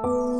Hello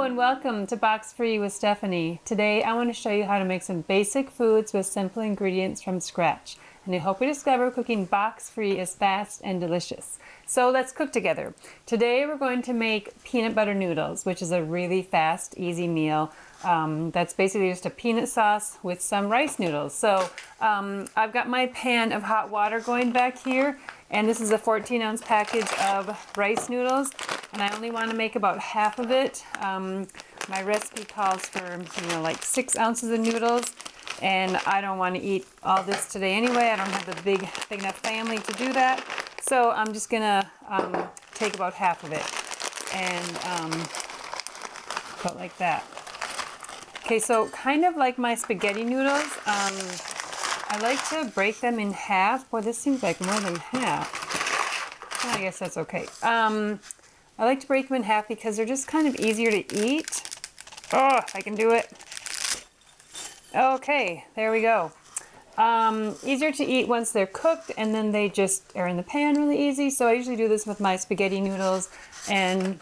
and welcome to Box Free with Stephanie. Today I want to show you how to make some basic foods with simple ingredients from scratch. And I hope you discover cooking box free is fast and delicious. So let's cook together. Today we're going to make peanut butter noodles, which is a really fast, easy meal. That's basically just a peanut sauce with some rice noodles. So I've got my pan of hot water going back here, and this is a 14-ounce package of rice noodles, and I only want to make about half of it. My recipe calls for, like 6 ounces of noodles, and I don't want to eat all this today anyway. I don't have the big enough family to do that, so I'm just gonna take about half of it and put like that. Okay, so kind of like my spaghetti noodles, I like to break them in half. Boy, this seems like more than half. I guess that's okay. I like to break them in half because they're just kind of easier to eat. Oh, I can do it. Okay, there we go. Easier to eat once they're cooked, and then they just are in the pan really easy. So I usually do this with my spaghetti noodles and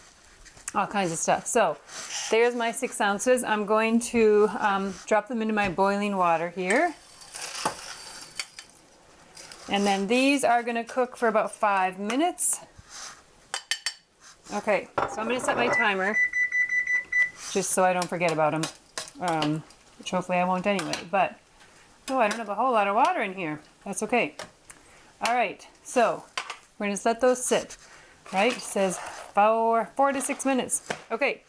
all kinds of stuff. So there's my 6 ounces. I'm going to drop them into my boiling water here. And then these are going to cook for about 5 minutes. Okay, so I'm going to set my timer just so I don't forget about them, which hopefully I won't anyway. But, oh, I don't have a whole lot of water in here. That's okay. All right, so we're going to let those sit, right? It says 4 to 6 minutes. Okay,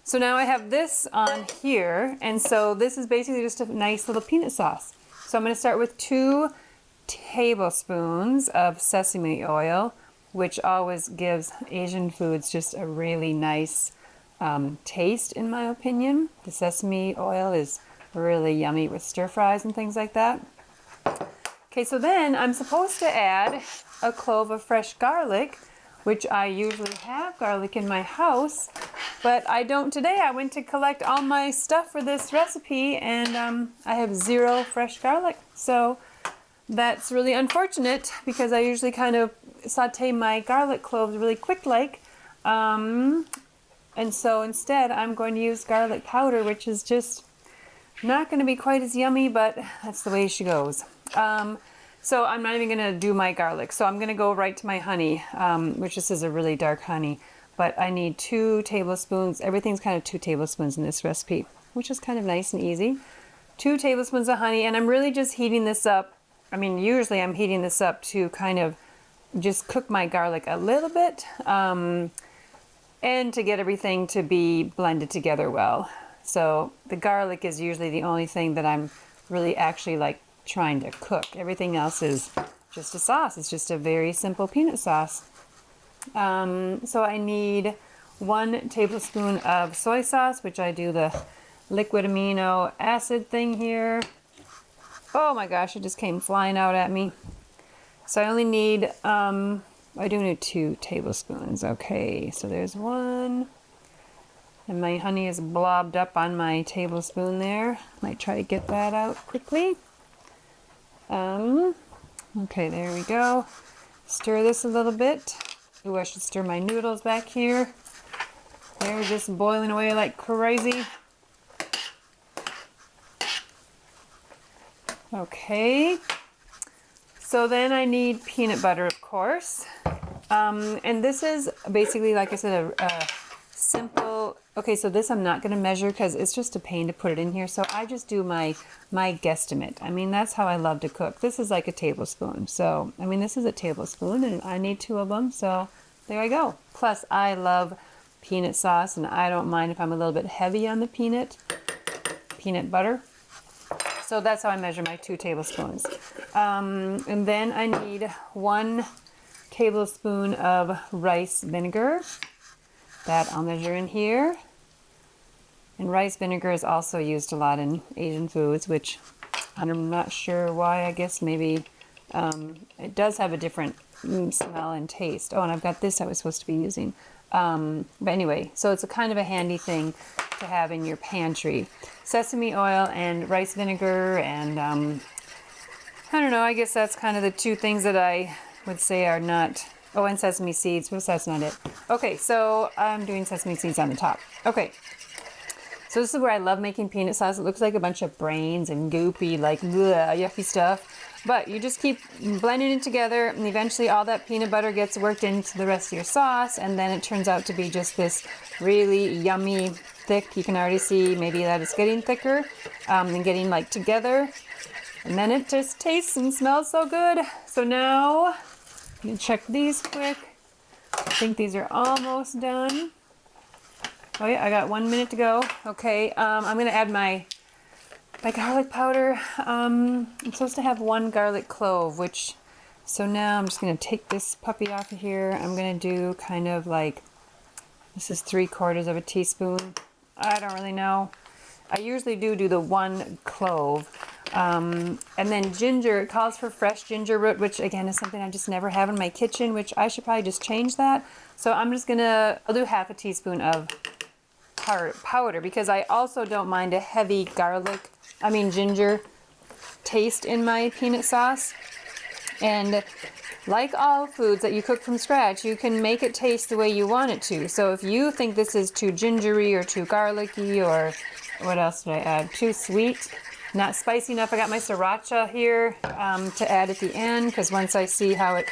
so now I have this on here, and so this is basically just a nice little peanut sauce. So I'm going to start with 2 tablespoons of sesame oil, which always gives Asian foods just a really nice taste, in my opinion. The sesame oil is really yummy with stir fries and things like that. Okay, so then I'm supposed to add a clove of fresh garlic, which I usually have garlic in my house, but I don't today. I went to collect all my stuff for this recipe, and I have 0 fresh garlic. So that's really unfortunate because I usually kind of saute my garlic cloves really quick like. And so instead I'm going to use garlic powder, which is just not going to be quite as yummy, but that's the way she goes. So I'm not even going to do my garlic. So I'm going to go right to my honey, which this is a really dark honey. But I need 2 tablespoons. Everything's kind of 2 tablespoons in this recipe, which is kind of nice and easy. 2 tablespoons of honey, and I'm really just heating this up. I mean, usually I'm heating this up to kind of just cook my garlic a little bit, and to get everything to be blended together well. So the garlic is usually the only thing that I'm really actually like trying to cook. Everything else is just a sauce. It's just a very simple peanut sauce. So I need 1 tablespoon of soy sauce, which I do the liquid amino acid thing here. Oh my gosh, it just came flying out at me. So I only need, I do need 2 tablespoons. Okay, so there's 1. And my honey is blobbed up on my tablespoon there. Might try to get that out quickly. Okay, there we go. Stir this a little bit. Ooh, I should stir my noodles back here. They're just boiling away like crazy. Okay, so then I need peanut butter, of course, and this is basically, like I said, a simple, okay, so this I'm not going to measure because it's just a pain to put it in here, so I just do my guesstimate. I mean, that's how I love to cook. This is like a tablespoon, so, I mean, this is a tablespoon, and I need 2 of them, so there I go. Plus, I love peanut sauce, and I don't mind if I'm a little bit heavy on the peanut butter. So that's how I measure my 2 tablespoons. And then I need 1 tablespoon of rice vinegar. That I'll measure in here. And rice vinegar is also used a lot in Asian foods, which I'm not sure why. I guess maybe It does have a different smell and taste. Oh, and I've got this I was supposed to be using. But anyway, so it's a kind of a handy thing to have in your pantry. Sesame oil and rice vinegar and I don't know, I guess that's kind of the two things that I would say are not, oh, and sesame seeds, but that's not it. Okay, so I'm doing sesame seeds on the top. Okay, so this is where I love making peanut sauce. It looks like a bunch of brains and goopy, like bleh, yucky stuff. But you just keep blending it together, and eventually all that peanut butter gets worked into the rest of your sauce, and then it turns out to be just this really yummy, thick. You can already see maybe that it's getting thicker and getting like together. And then it just tastes and smells so good. So now, I'm gonna check these quick. I think these are almost done. Oh yeah, I got 1 minute to go. Okay, I'm gonna add my garlic powder. I'm supposed to have 1 garlic clove, so now I'm just gonna take this puppy off of here. I'm gonna do kind of like, this is 3/4 of a teaspoon. I don't really know. I usually do the 1 clove. And then ginger, it calls for fresh ginger root, which again is something I just never have in my kitchen, which I should probably just change that. So I'm just I'll do 1/2 teaspoon of powder because I also don't mind a heavy ginger taste in my peanut sauce. And like all foods that you cook from scratch, you can make it taste the way you want it to. So if you think this is too gingery or too garlicky, or what else did I add? Too sweet, not spicy enough. I got my sriracha here to add at the end, because once I see how it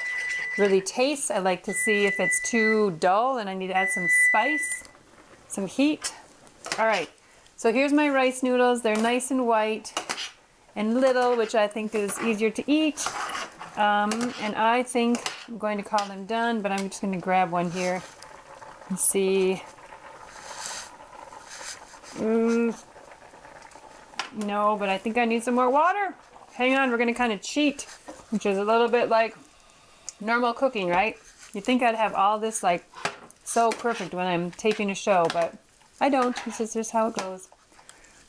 really tastes, I like to see if it's too dull and I need to add some spice, some heat. All right, so here's my rice noodles. They're nice and white and little, which I think is easier to eat. And I think I'm going to call them done, but I'm just going to grab one here and see. No, but I think I need some more water. Hang on, we're going to kind of cheat, which is a little bit like normal cooking, right? You'd think I'd have all this like so perfect when I'm taping a show, but I don't. This is just how it goes.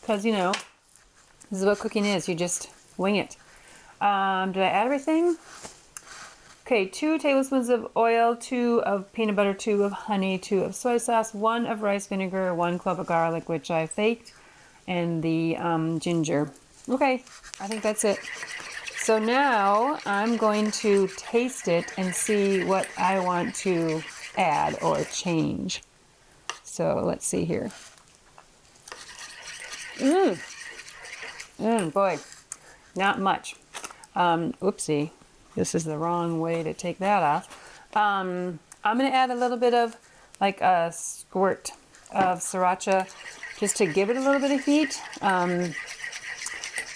Because, this is what cooking is. You just wing it. Did I add everything? Okay, 2 tablespoons of oil, 2 of peanut butter, 2 of honey, 2 of soy sauce, 1 of rice vinegar, 1 clove of garlic, which I baked, and the ginger. Okay, I think that's it. So now I'm going to taste it and see what I want to add or change. So let's see here. Boy, not much. Oopsie, this is the wrong way to take that off. I'm going to add a little bit of, like a squirt of sriracha, just to give it a little bit of heat. And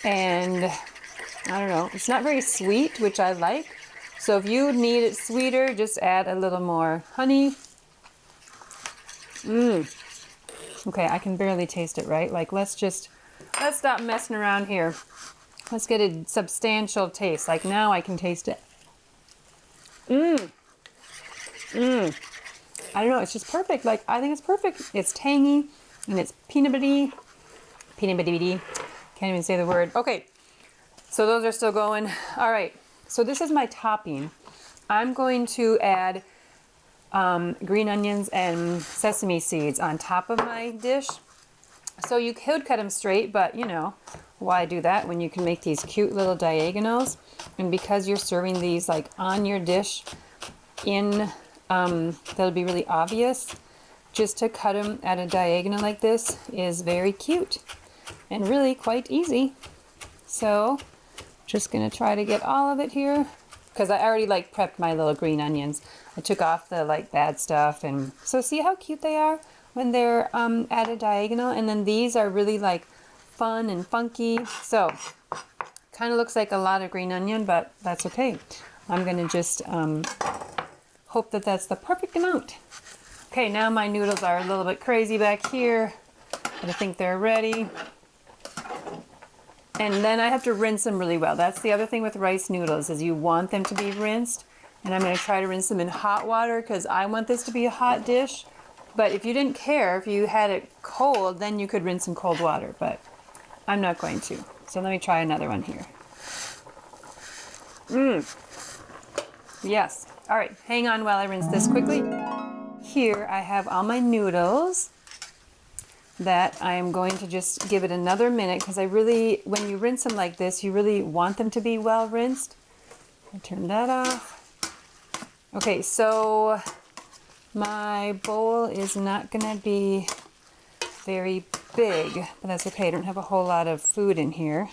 I don't know, it's not very sweet, which I like. So if you need it sweeter, just add a little more honey. Okay, I can barely taste it, right? Like, let's stop messing around here. Let's get a substantial taste. Like, now I can taste it. I don't know, it's just perfect. Like, I think it's perfect. It's tangy and it's peanut butty. Can't even say the word. Okay, so those are still going. All right, so this is my topping. I'm going to add green onions and sesame seeds on top of my dish. So you could cut them straight, but why do that when you can make these cute little diagonals? And because you're serving these like on your dish that'll be really obvious. Just to cut them at a diagonal like this is very cute and really quite easy. So just gonna try to get all of it here, because I already like prepped my little green onions. I took off the like bad stuff, and so see how cute they are when they're at a diagonal. And then these are really like fun and funky. So kind of looks like a lot of green onion, but that's okay. I'm gonna just hope that that's the perfect amount. Okay, now my noodles are a little bit crazy back here, but I think they're ready. And then I have to rinse them really well. That's the other thing with rice noodles, is you want them to be rinsed. And I'm going to try to rinse them in hot water, because I want this to be a hot dish. But if you didn't care, if you had it cold, then you could rinse in cold water. But I'm not going to. So let me try another one here. Yes. All right, hang on while I rinse this quickly. Here I have all my noodles that I am going to just give it another minute because I really, when you rinse them like this, you really want them to be well rinsed. I'll turn that off. Okay, so my bowl is not gonna be very big, but that's okay. I don't have a whole lot of food in here.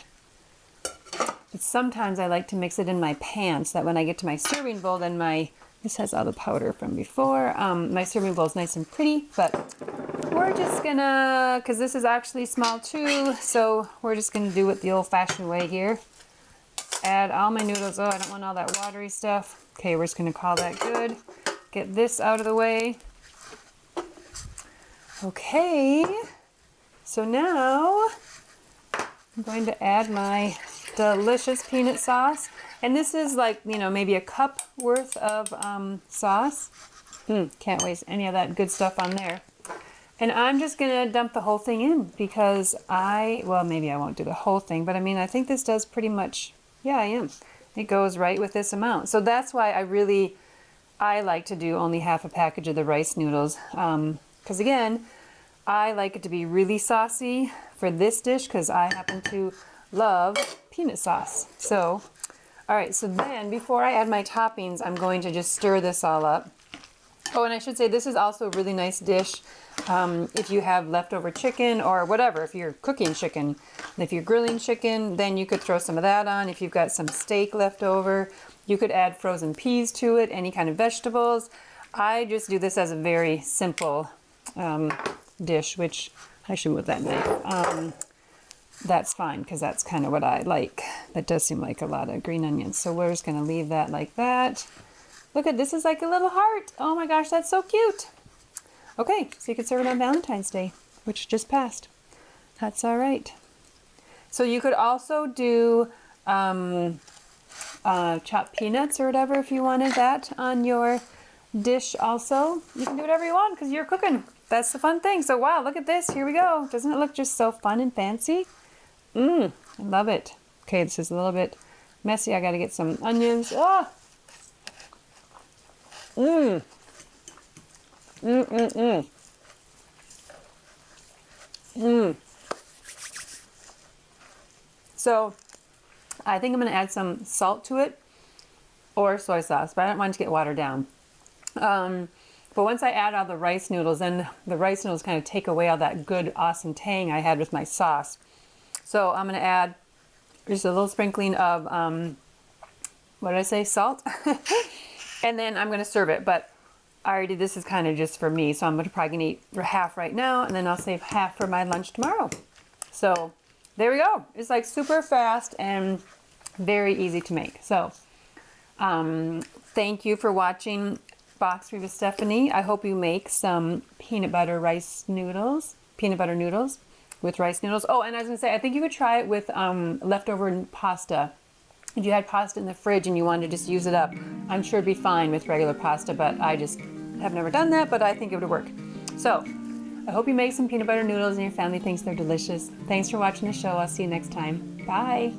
But sometimes I like to mix it in my pan so that when I get to my serving bowl, then this has all the powder from before. My serving bowl is nice and pretty, but we're just gonna, because this is actually small too, so we're just gonna do it the old-fashioned way here. Add all my noodles. Oh, I don't want all that watery stuff. Okay, we're just gonna call that good. Get this out of the way. Okay, so now I'm going to add my delicious peanut sauce. And this is like, maybe a cup worth of sauce. Can't waste any of that good stuff on there. And I'm just gonna dump the whole thing in because well, maybe I won't do the whole thing, but I think this does pretty much, yeah, I am. It goes right with this amount. So that's why I like to do only half a package of the rice noodles. Because again, I like it to be really saucy for this dish because I happen to love peanut sauce. So, all right, so then before I add my toppings, I'm going to just stir this all up. Oh, and I should say this is also a really nice dish if you have leftover chicken or whatever, if you're cooking chicken. If you're grilling chicken, then you could throw some of that on. If you've got some steak left over, you could add frozen peas to it, any kind of vegetables. I just do this as a very simple dish, which I should move that knife. That's fine because that's kind of what I like. That does seem like a lot of green onions. So we're just going to leave that like that. Look at this, is like a little heart. Oh my gosh, that's so cute. Okay, so you can serve it on Valentine's Day, which just passed. That's all right. So you could also do chopped peanuts or whatever if you wanted that on your dish also. You can do whatever you want because you're cooking. That's the fun thing. So wow, look at this. Here we go. Doesn't it look just so fun and fancy? I love it. Okay, this is a little bit messy. I got to get some onions. Oh. So I think I'm going to add some salt to it or soy sauce, but I don't want it to get watered down. But once I add all the rice noodles, then the rice noodles kind of take away all that good, awesome tang I had with my sauce. So I'm going to add just a little sprinkling of, what did I say, salt? And then I'm going to serve it. But this is kind of just for me, so I'm probably going to eat half right now, and then I'll save half for my lunch tomorrow. So there we go. It's like super fast and very easy to make. So thank you for watching Box Free with Stephanie. I hope you make some peanut butter noodles with rice noodles. Oh, and I was gonna say, I think you could try it with leftover pasta. If you had pasta in the fridge and you wanted to just use it up, I'm sure it'd be fine with regular pasta, but I just have never done that, but I think it would work. So I hope you make some peanut butter noodles and your family thinks they're delicious. Thanks for watching the show. I'll see you next time. Bye.